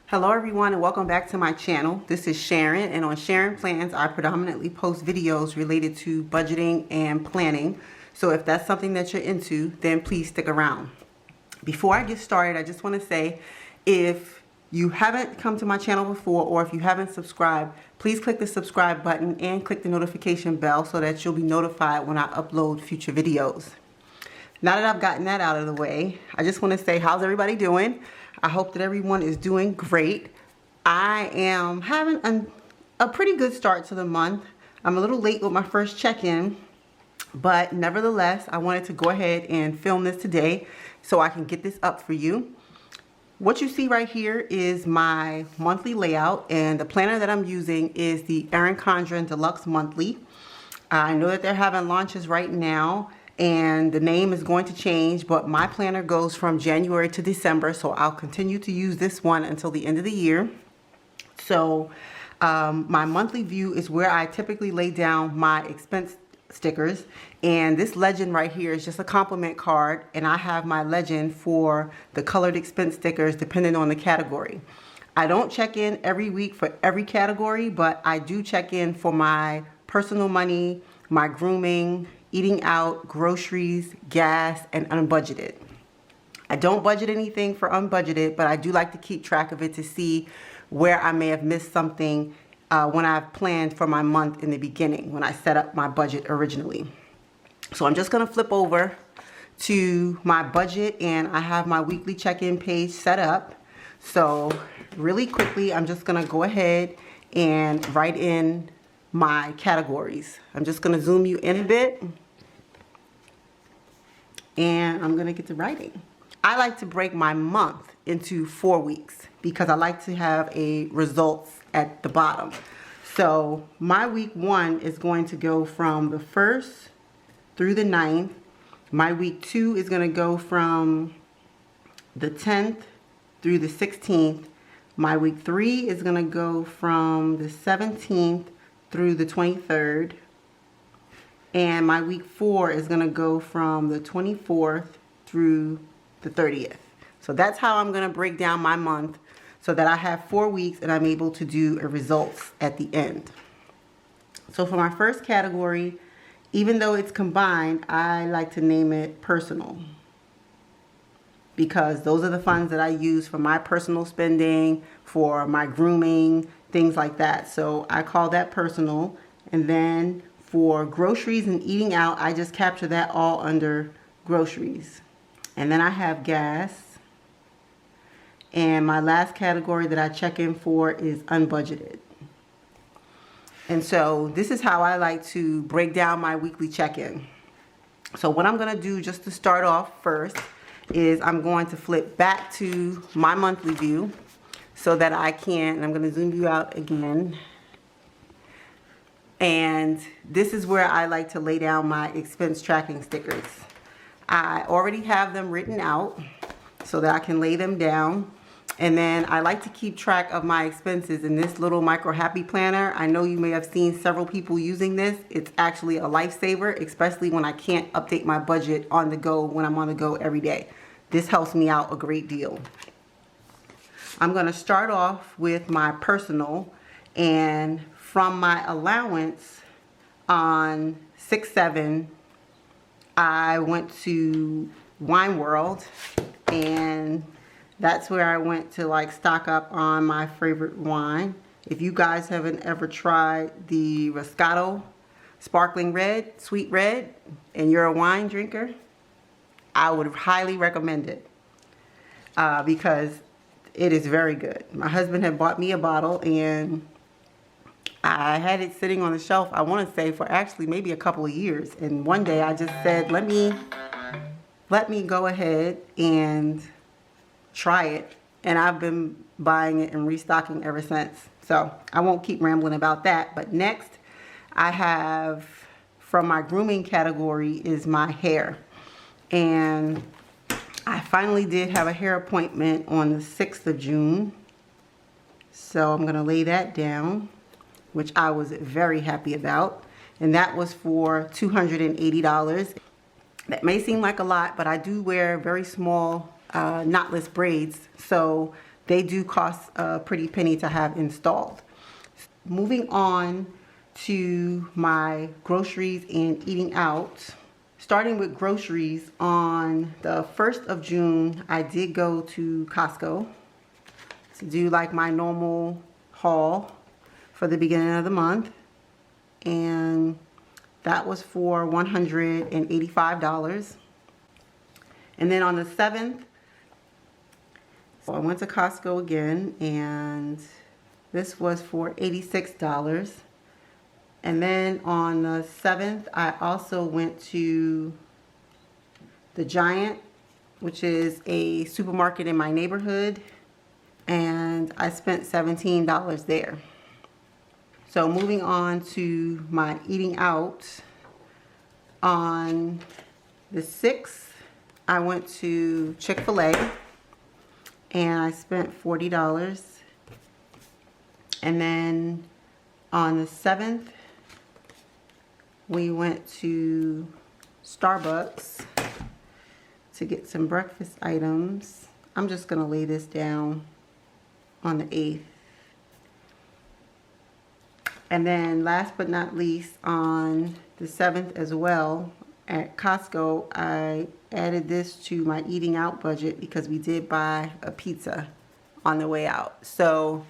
Hello everyone and welcome back to my channel. This is Sharon, and on Sharon Plans I predominantly post videos related to budgeting and planning. So if that's something that you're into, then please stick around. Before I get started, I just want to say, if you haven't come to my channel before or if you haven't subscribed, please click the subscribe button and click the notification bell so that you'll be notified when I upload future videos. Now that I've gotten that out of the way, I just want to say, how's everybody doing? I hope that everyone is doing great. I am having a pretty good start to the month. I'm a little late with my first check-in, but nevertheless, I wanted to go ahead and film this today so I can get this up for you. What you see right here is my monthly layout, and the planner that I'm using is the Erin Condren Deluxe Monthly. I know that they're having launches right now, and the name is going to change, but my planner goes from January to December, so I'll continue to use this one until the end of the year. So my monthly view is where I typically lay down my expense stickers, and this legend right here is just a compliment card, and I have my legend for the colored expense stickers depending on the category. I don't check in every week for every category, but I do check in for my personal money, my grooming, eating out, groceries, gas, and unbudgeted. I don't budget anything for unbudgeted, but I do like to keep track of it to see where I may have missed something when I've planned for my month in the beginning, when I set up my budget originally. So I'm just gonna flip over to my budget, and I have my weekly check-in page set up. So really quickly, I'm just gonna go ahead and write in my categories. I'm just gonna zoom you in a bit, and I'm gonna get to writing. I like to break my month into 4 weeks because I like to have a results at the bottom. So my week 1 is going to go from the 1st through the 9th. My week 2 is gonna go from the 10th through the 16th. My week 3 is gonna go from the 17th through the 23rd. And my week 4 is gonna go from the 24th through the 30th. So that's how I'm gonna break down my month, so that I have 4 weeks and I'm able to do a results at the end. So for my first category, even though it's combined, I like to name it personal, because those are the funds that I use for my personal spending, for my grooming, things like that. So I call that personal. And then for groceries and eating out, I just capture that all under groceries. And then I have gas. And my last category that I check in for is unbudgeted. And so this is how I like to break down my weekly check-in. So what I'm gonna do just to start off first is I'm going to flip back to my monthly view so that I can, and I'm gonna zoom you out again. And this is where I like to lay down my expense tracking stickers. I already have them written out so that I can lay them down. And then I like to keep track of my expenses in this little micro happy planner. I know you may have seen several people using this. It's actually a lifesaver, especially when I can't update my budget on the go when I'm on the go every day. This helps me out a great deal. I'm gonna start off with my personal, and from my allowance on 6/7, I went to Wine World, and that's where I went to like stock up on my favorite wine. If you guys haven't ever tried the Roscato Sparkling Red, Sweet Red, and you're a wine drinker, I would highly recommend it because it is very good. My husband had bought me a bottle, and I had it sitting on the shelf, I want to say, for actually maybe a couple of years. And one day I just said, let me go ahead and try it. And I've been buying it and restocking ever since. So I won't keep rambling about that. But next I have, from my grooming category, is my hair. And I finally did have a hair appointment on the 6th of June. So I'm going to lay that down, which I was very happy about. And that was for $280. That may seem like a lot, but I do wear very small knotless braids. So they do cost a pretty penny to have installed. Moving on to my groceries and eating out. Starting with groceries, on the 1st of June, I did go to Costco to do like my normal haul for the beginning of the month. And that was for $185. And then on the 7th, I went to Costco again, and this was for $86. And then on the 7th, I also went to the Giant, which is a supermarket in my neighborhood, and I spent $17 there. So moving on to my eating out, on the 6th, I went to Chick-fil-A, and I spent $40. And then on the 7th, we went to Starbucks to get some breakfast items. I'm just going to lay this down on the 8th. And then last but not least, on the 7th as well, at Costco, I added this to my eating out budget because we did buy a pizza on the way out. So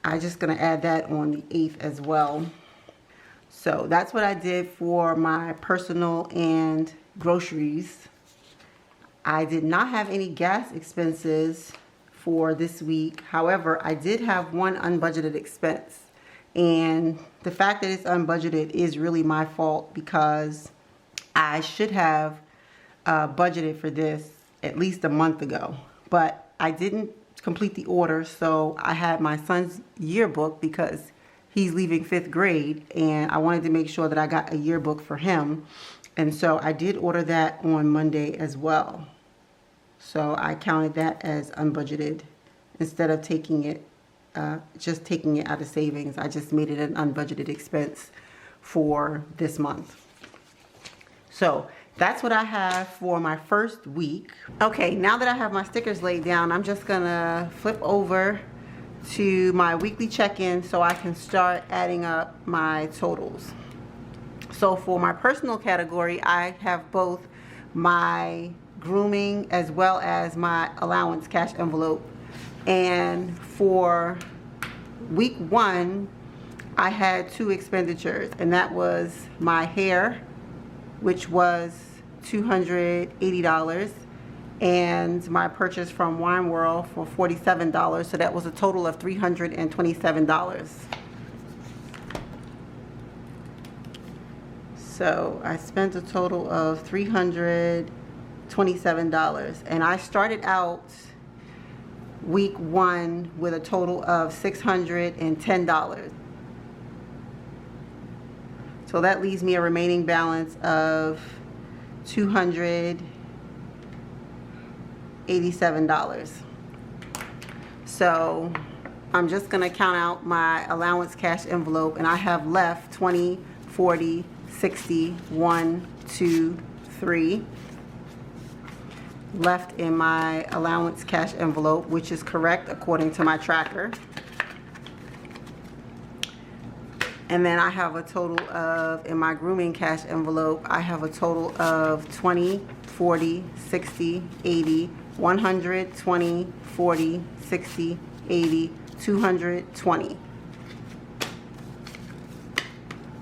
I'm just going to add that on the 8th as well. So that's what I did for my personal and groceries. I did not have any gas expenses for this week. However, I did have one unbudgeted expense. And the fact that it's unbudgeted is really my fault, because I should have budgeted for this at least a month ago. But I didn't complete the order, so I had my son's yearbook because he's leaving 5th grade, and I wanted to make sure that I got a yearbook for him. And so I did order that on Monday as well. So I counted that as unbudgeted instead of taking it, just taking it out of savings. I just made it an unbudgeted expense for this month. So that's what I have for my first week. Okay, now that I have my stickers laid down, I'm just gonna flip over to my weekly check-in so I can start adding up my totals. So for my personal category, I have both my grooming as well as my allowance cash envelope. And for week 1, I had 2 expenditures, and that was my hair, which was $280, and my purchase from Wine World for $47. So that was a total of $327. So I spent a total of $327, and I started out week 1 with a total of $610. So that leaves me a remaining balance of $287. So I'm just going to count out my allowance cash envelope, and I have left 20, 40, 60, 1, 2, 3 left in my allowance cash envelope, which is correct according to my tracker. And then I have a total of, in my grooming cash envelope, I have a total of 20, 40, 60, 80, 100, 20, 40, 60, 80, 220.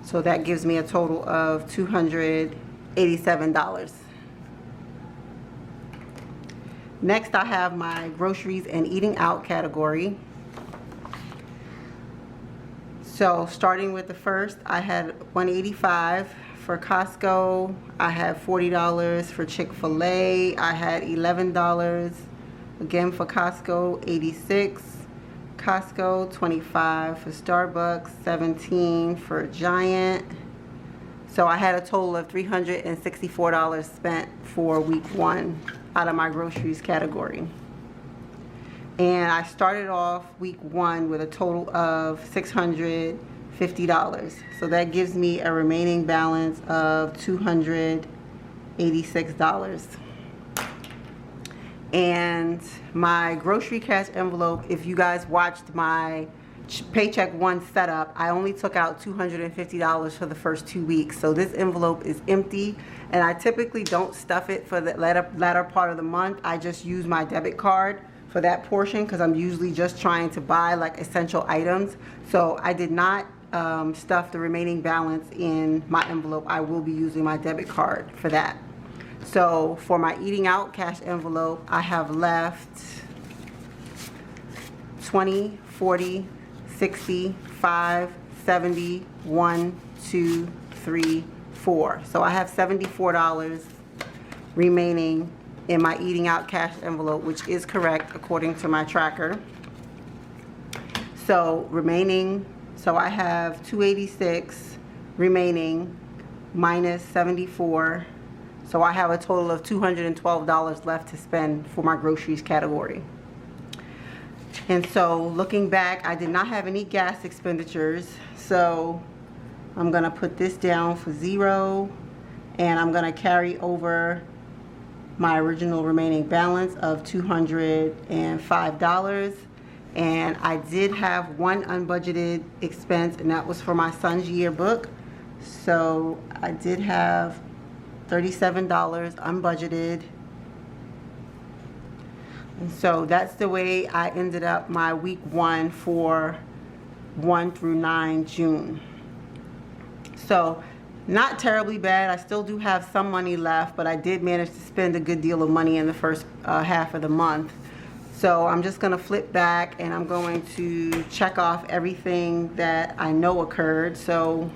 So that gives me a total of $287. Next, I have my groceries and eating out category. So starting with the first, I had $185 for Costco. I had $40 for Chick-fil-A. I had $11 again for Costco, $86. Costco, $25 for Starbucks, $17 for Giant. So I had a total of $364 spent for week 1 out of my groceries category. And I started off week 1 with a total of $650. So that gives me a remaining balance of $286. And my grocery cash envelope, if you guys watched my paycheck one setup, I only took out $250 for the first 2 weeks. So this envelope is empty, and I typically don't stuff it for the latter part of the month. I just use my debit card for that portion because I'm usually just trying to buy like essential items. So I did not stuff the remaining balance in my envelope. I will be using my debit card for that. So for my eating out cash envelope, I have left 20, 40, 60, 5, 70, 1, 2, 3, 4. So I have $74 remaining in my eating out cash envelope, which is correct according to my tracker. So remaining, so I have 286 remaining minus 74. So I have a total of $212 left to spend for my groceries category. And so looking back, I did not have any gas expenditures. So I'm gonna put this down for 0, and I'm gonna carry over my original remaining balance of $205. And I did have one unbudgeted expense, and that was for my son's yearbook. So I did have $37 unbudgeted. And so that's the way I ended up my week 1 for 1 through 9 June. So not terribly bad. I still do have some money left, but I did manage to spend a good deal of money in the first half of the month. So I'm just going to flip back, and I'm going to check off everything that I know occurred. So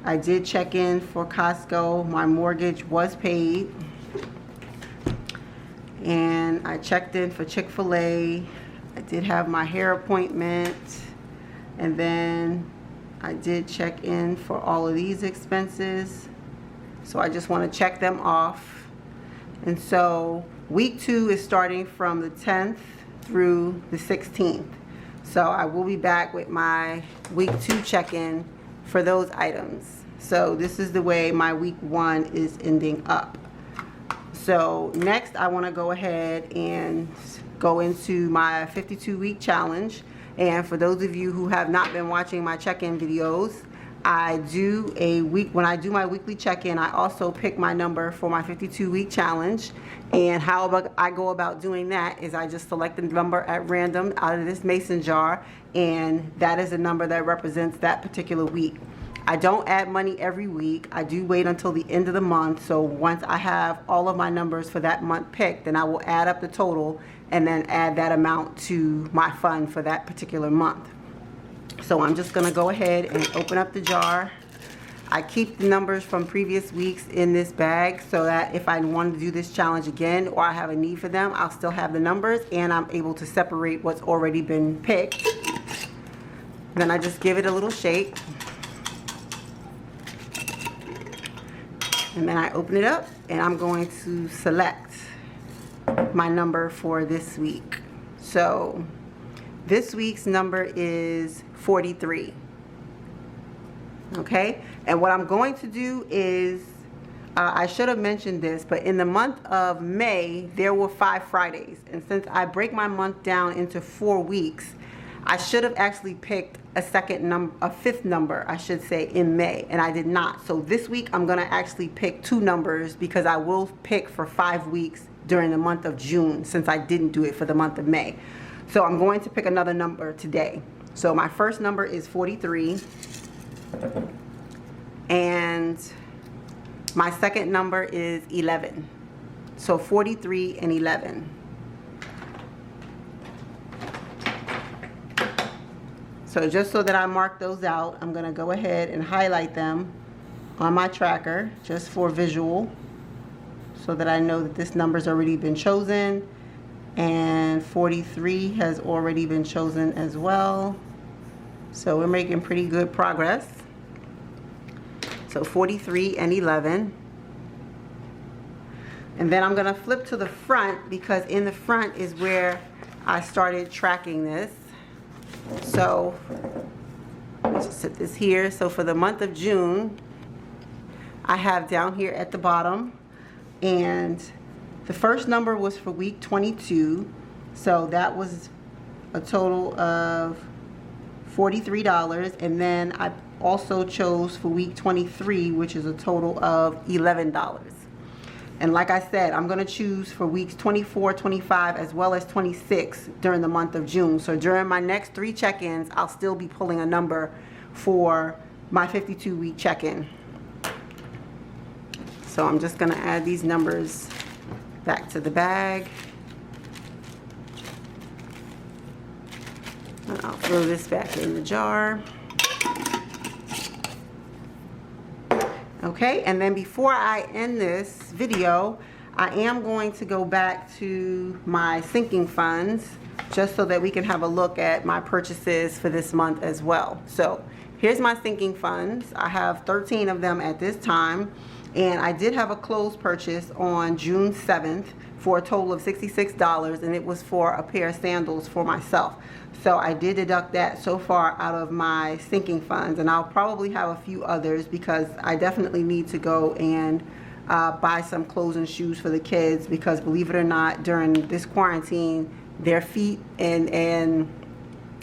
I did check in for Costco. My mortgage was paid. And I checked in for Chick-fil-A. I did have my hair appointment. And then I did check in for all of these expenses. So I just want to check them off. And so week 2 is starting from the 10th through the 16th. So I will be back with my week 2 check-in for those items. So this is the way my week 1 is ending up. So next I want to go ahead and go into my 52-week challenge. And for those of you who have not been watching my check-in videos, I do when I do my weekly check-in, I also pick my number for my 52-week challenge. And how I go about doing that is I just select a number at random out of this mason jar, and that is a number that represents that particular week. I don't add money every week. I do wait until the end of the month. So once I have all of my numbers for that month picked, then I will add up the total and then add that amount to my fund for that particular month. So I'm just going to go ahead and open up the jar. I keep the numbers from previous weeks in this bag so that if I want to do this challenge again or I have a need for them, I'll still have the numbers and I'm able to separate what's already been picked. Then I just give it a little shake. And then I open it up and I'm going to select my number for this week. So this week's number is 43. Okay, and what I'm going to do is, I should have mentioned this, but in the month of May, there were 5 Fridays. And since I break my month down into 4 weeks, I should have actually picked a fifth number, I should say, in May, and I did not. So this week I'm gonna actually pick 2 numbers because I will pick for 5 weeks during the month of June since I didn't do it for the month of May. So I'm going to pick another number today. So my first number is 43, and my second number is 11. So 43 and 11. So just so that I mark those out, I'm going to go ahead and highlight them on my tracker just for visual so that I know that this number's already been chosen, and 43 has already been chosen as well. So we're making pretty good progress. So 43 and 11. And then I'm going to flip to the front because in the front is where I started tracking this. So let's just set this here. So for the month of June, I have down here at the bottom, and The first number was for week 22, so that was a total of $43, and then I also chose for week 23, which is a total of $11. And like I said, I'm going to choose for weeks 24, 25, as well as 26 during the month of June. So during my next 3 check-ins, I'll still be pulling a number for my 52-week check-in. So I'm just going to add these numbers back to the bag. And I'll throw this back in the jar. Okay, and then before I end this video, I am going to go back to my sinking funds just so that we can have a look at my purchases for this month as well. So here's my sinking funds. I have 13 of them at this time. And I did have a closed purchase on June 7th for a total of $66, and it was for a pair of sandals for myself. So I did deduct that so far out of my sinking funds, and I'll probably have a few others because I definitely need to go and buy some clothes and shoes for the kids, because believe it or not, during this quarantine, their feet and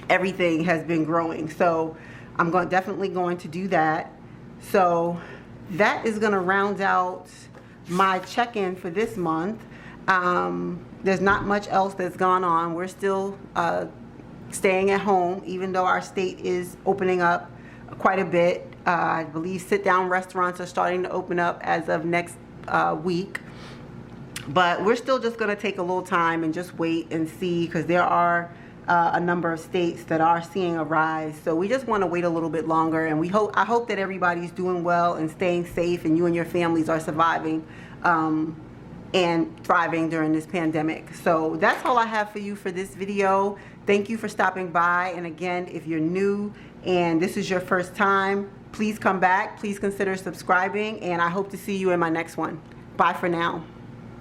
everything has been growing. So I'm definitely going to do that. So that is going to round out my check-in for this month. There's not much else that's gone on. We're still staying at home, even though our state is opening up quite a bit. I believe sit-down restaurants are starting to open up as of next week. But we're still just going to take a little time and just wait and see, because there are a number of states that are seeing a rise. So we just want to wait a little bit longer, and I hope that everybody's doing well and staying safe, and you and your families are surviving and thriving during this pandemic. So that's all I have for you for this video. Thank you for stopping by, and again, if you're new and this is your first time, please come back. Please consider subscribing, and I hope to see you in my next one. Bye for now.